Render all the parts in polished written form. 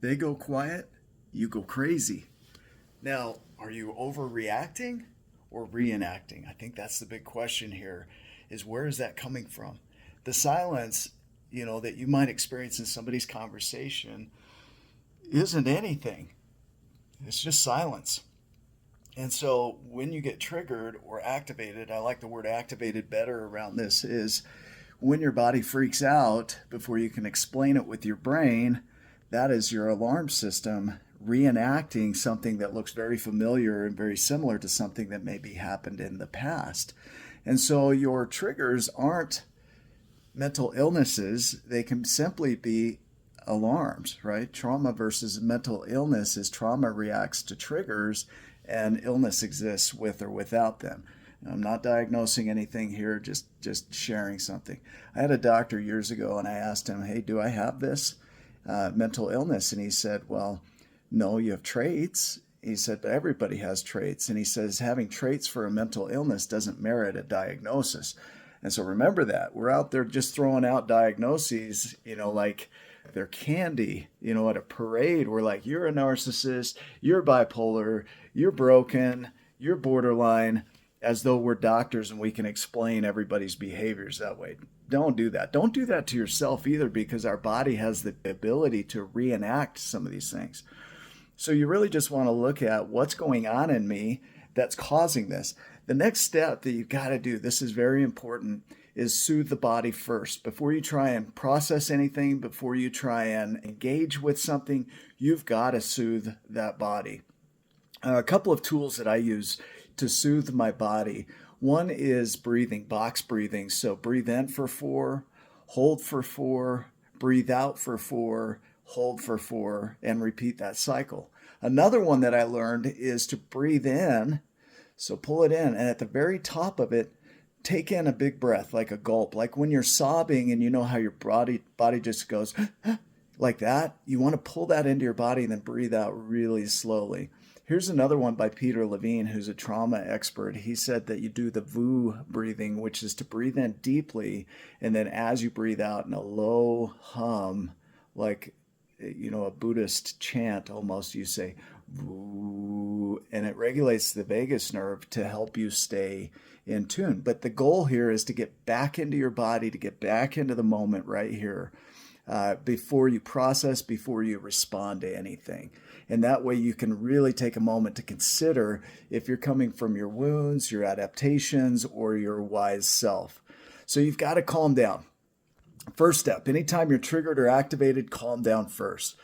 They go quiet, you go crazy. Now, are you overreacting or reenacting? I think that's the big question here is where is that coming from? The silence, that you might experience in somebody's conversation isn't anything. It's just silence. And so when you get triggered or activated, I like the word activated better around this, is when your body freaks out before you can explain it with your brain, that is your alarm system reenacting something that looks very familiar and very similar to something that maybe happened in the past. And so your triggers aren't mental illnesses, they can simply be alarms, right? Trauma versus mental illness is trauma reacts to triggers and illness exists with or without them. I'm not diagnosing anything here, just sharing something. I had a doctor years ago and I asked him, hey, do I have this mental illness? And he said, well, no, you have traits. He said, but everybody has traits. And he says, having traits for a mental illness doesn't merit a diagnosis. And so remember that. We're out there just throwing out diagnoses, like they're candy. At a parade, we're like, you're a narcissist, you're bipolar, you're broken, you're borderline, as though we're doctors and we can explain everybody's behaviors that way. Don't do that. Don't do that to yourself either, because our body has the ability to reenact some of these things. So you really just want to look at what's going on in me that's causing this. The next step that you've got to do, this is very important, is soothe the body first. Before you try and process anything, before you try and engage with something, you've got to soothe that body. A couple of tools that I use to soothe my body. One is breathing, box breathing. So breathe in for 4, hold for 4, breathe out for 4, hold for 4, and repeat that cycle. Another one that I learned is to breathe in. So pull it in, and at the very top of it, take in a big breath, like a gulp, like when you're sobbing and you know how your body just goes like that. You want to pull that into your body and then breathe out really slowly. Here's another one by Peter Levine, who's a trauma expert. He said that you do the VU breathing, which is to breathe in deeply, and then as you breathe out in a low hum, like a Buddhist chant almost, you say VU, and it regulates the vagus nerve to help you stay in tune. But the goal here is to get back into your body, to get back into the moment right here, before you process, before you respond to anything. And that way you can really take a moment to consider if you're coming from your wounds, your adaptations, or your wise self. So you've got to calm down. First step, anytime you're triggered or activated, calm down first.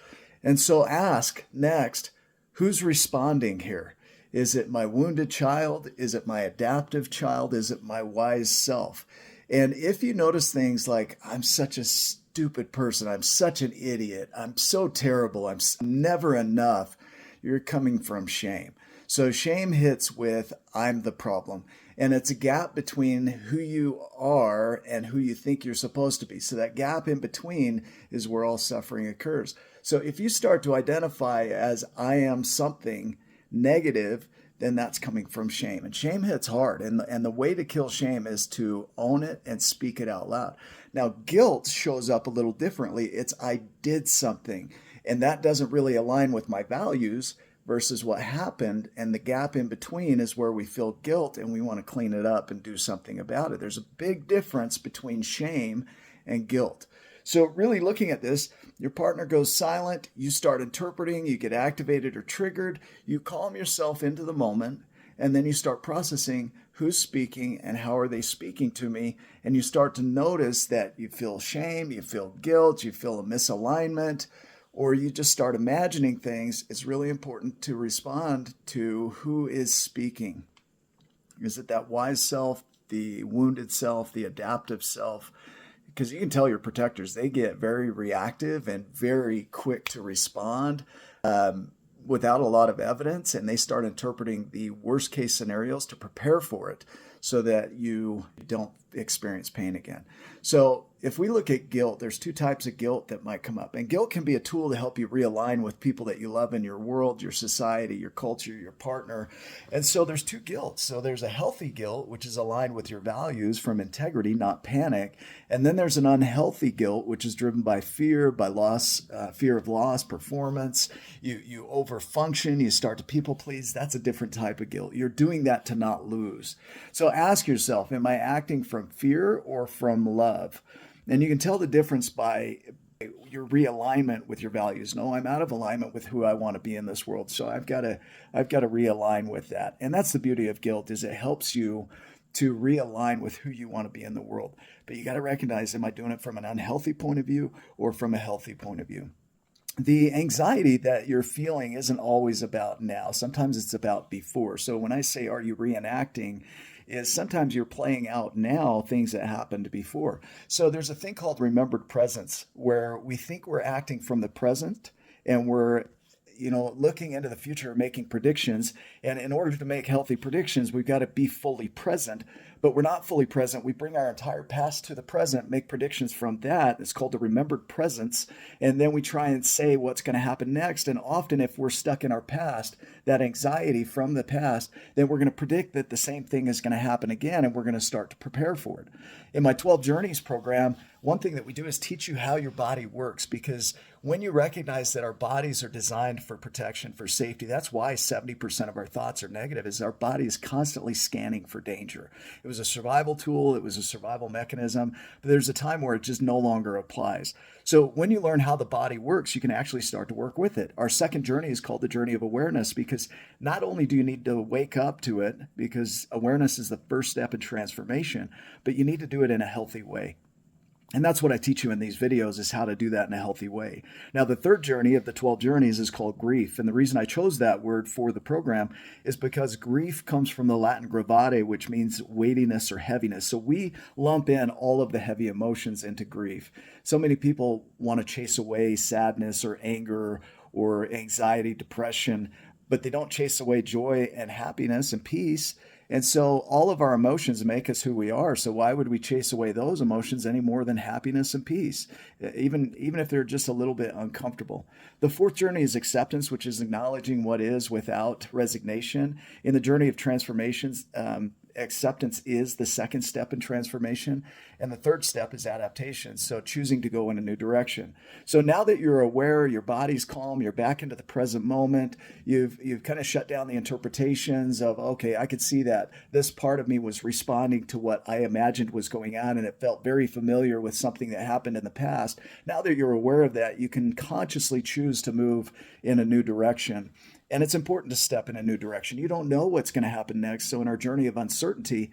And so ask next, who's responding here? Is it my wounded child? Is it my adaptive child? Is it my wise self? And if you notice things like, I'm such a stupid person, I'm such an idiot, I'm so terrible, I'm never enough, you're coming from shame. So shame hits with, I'm the problem. And it's a gap between who you are and who you think you're supposed to be. So that gap in between is where all suffering occurs. So if you start to identify as I am something negative, then that's coming from shame. And shame hits hard. And the way to kill shame is to own it and speak it out loud. Now, guilt shows up a little differently. It's I did something, and that doesn't really align with my values versus what happened. And the gap in between is where we feel guilt and we want to clean it up and do something about it. There's a big difference between shame and guilt. So really looking at this, your partner goes silent, you start interpreting, you get activated or triggered, you calm yourself into the moment, and then you start processing who's speaking and how are they speaking to me, and you start to notice that you feel shame, you feel guilt, you feel a misalignment, or you just start imagining things. It's really important to respond to who is speaking. Is it that wise self, the wounded self, the adaptive self? Because you can tell your protectors, they get very reactive and very quick to respond without a lot of evidence, and they start interpreting the worst case scenarios to prepare for it so that you don't experience pain again. So if we look at guilt, there's two types of guilt that might come up. And guilt can be a tool to help you realign with people that you love in your world, your society, your culture, your partner. And so there's two guilts. So there's a healthy guilt, which is aligned with your values from integrity, not panic. And then there's an unhealthy guilt, which is driven by fear, by loss, fear of loss, performance. You overfunction, you start to people please. That's a different type of guilt. You're doing that to not lose. So ask yourself, am I acting from fear or from love? And you can tell the difference by your realignment with your values. No, I'm out of alignment with who I want to be in this world. So I've got to realign with that. And that's the beauty of guilt, is it helps you to realign with who you want to be in the world. But you got to recognize, am I doing it from an unhealthy point of view or from a healthy point of view? The anxiety that you're feeling isn't always about now. Sometimes it's about before. So when I say, are you reenacting, is sometimes you're playing out now things that happened before. So there's a thing called remembered presence, where we think we're acting from the present and we're looking into the future, making predictions. And in order to make healthy predictions, we've got to be fully present. But we're not fully present. We bring our entire past to the present, make predictions from that. It's called the remembered presence. And then we try and say what's going to happen next. And often, if we're stuck in our past, that anxiety from the past, then we're going to predict that the same thing is going to happen again, and we're going to start to prepare for it. In my 12 Journeys program, one thing that we do is teach you how your body works, because when you recognize that our bodies are designed for protection, for safety, that's why 70% of our thoughts are negative, is our body is constantly scanning for danger. It was a survival tool, it was a survival mechanism, but there's a time where it just no longer applies. So when you learn how the body works, you can actually start to work with it. Our second journey is called the journey of awareness, because not only do you need to wake up to it, because awareness is the first step in transformation, but you need to do it in a healthy way. And that's what I teach you in these videos, is how to do that in a healthy way. Now, the third journey of the 12 journeys is called grief. And the reason I chose that word for the program is because grief comes from the Latin gravare, which means weightiness or heaviness. So we lump in all of the heavy emotions into grief. So many people want to chase away sadness or anger or anxiety, depression, but they don't chase away joy and happiness and peace. And so all of our emotions make us who we are. So why would we chase away those emotions any more than happiness and peace, even if they're just a little bit uncomfortable? The fourth journey is acceptance, which is acknowledging what is without resignation. In the journey of transformations, acceptance is the second step in transformation. And the third step is adaptation. So choosing to go in a new direction. So now that you're aware, your body's calm, you're back into the present moment, you've kind of shut down the interpretations of, okay, I could see that this part of me was responding to what I imagined was going on, and it felt very familiar with something that happened in the past. Now that you're aware of that, you can consciously choose to move in a new direction. And it's important to step in a new direction. You don't know what's going to happen next. So in our journey of uncertainty,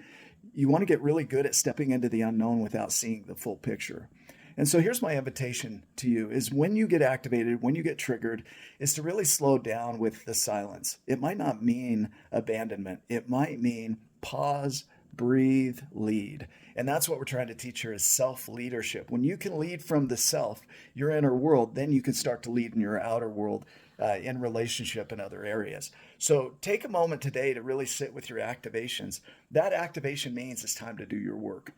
you want to get really good at stepping into the unknown without seeing the full picture. And so here's my invitation to you, is when you get activated, when you get triggered, is to really slow down with the silence. It might not mean abandonment. It might mean pause, breathe, lead. And that's what we're trying to teach here, is self-leadership. When you can lead from the self, your inner world, then you can start to lead in your outer world, in relationship and other areas. So take a moment today to really sit with your activations. That activation means it's time to do your work.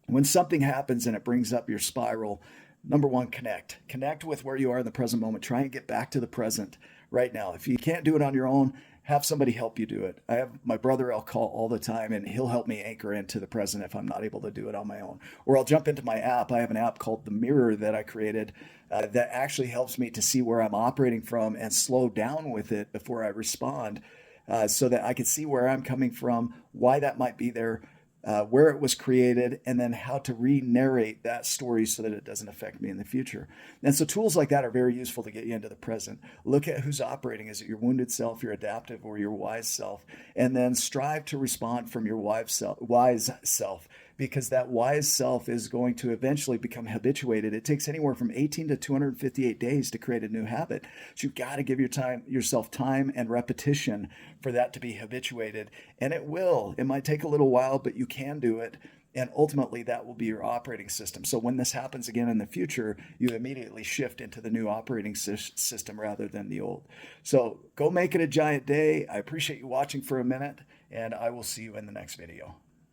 When something happens and it brings up your spiral, number one, connect. Connect with where you are in the present moment. Try and get back to the present right now. If you can't do it on your own, have somebody help you do it. I have my brother I'll call all the time, and he'll help me anchor into the present if I'm not able to do it on my own. Or I'll jump into my app. I have an app called The Mirror that I created that actually helps me to see where I'm operating from and slow down with it before I respond, so that I can see where I'm coming from, why that might be there, where it was created, and then how to re-narrate that story so that it doesn't affect me in the future. And so tools like that are very useful to get you into the present. Look at who's operating. Is it your wounded self, your adaptive, or your wise self? And then strive to respond from your wise self, because that wise self is going to eventually become habituated. It takes anywhere from 18 to 258 days to create a new habit. So you've got to give yourself time and repetition for that to be habituated. And it will. It might take a little while, but you can do it. And ultimately, that will be your operating system. So when this happens again in the future, you immediately shift into the new operating system rather than the old. So go make it a giant day. I appreciate you watching for a minute, and I will see you in the next video.